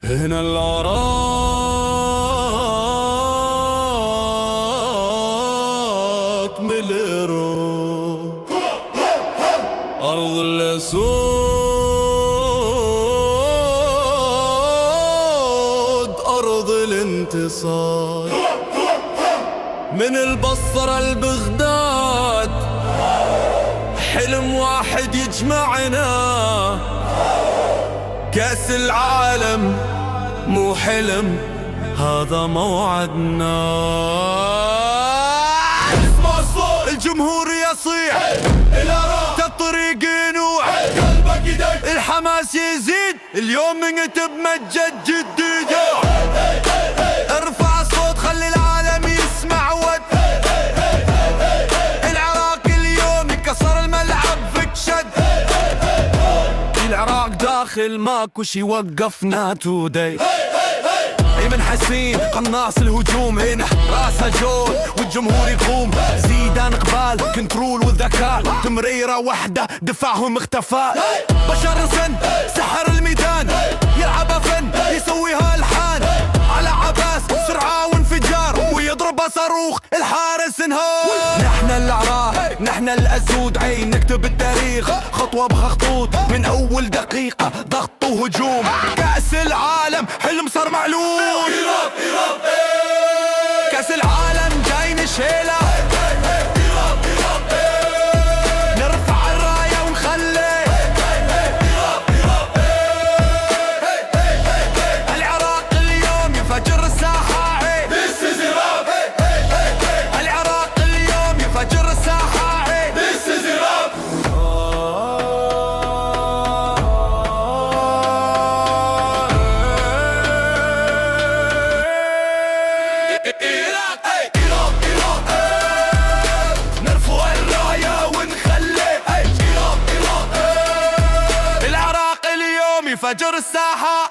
هنا العراق بالعراق، أرض الأسود، أرض الانتصار. من البصرة لبغداد حلم واحد يجمعنا، كأس العالم مو حلم، هذا موعدنا. اسمع الصوت الجمهور يصيح، الطريق ينوح، قلبك يدق، الحماس يزيد، اليوم متمجد جديد. ارفع الصوت خلي العالم يسمع ود، العراق اليوم يكسر الملعب فيك شد. العراق داخل ماكو شي وقفنا تودي. ايمن حسين قناص الهجوم، هنا راسه جول والجمهور يقوم. زيدان قبال كنترول والذكاء، تمريرة وحدة دفاعهم اختفى. بشر سن سحر الميدان، يلعبها فن يسويها الحان. على عباس سرعة وانفجار، ويضربها صاروخ الحارس انهار. نحن العراق نحن الاسود، عين نكتب التاريخ خطوة بخطوط. من اول دقيقة ضغط وهجوم، كأس العالم حلم صار معلوم. كأس العالم جاي نشيله، نرفع الراية ونخلي العراق اليوم يفجر الساحة. العراق اليوم يفجر الساحة. نرفع الراية ونخلي العراق اليوم يفجر الساحة.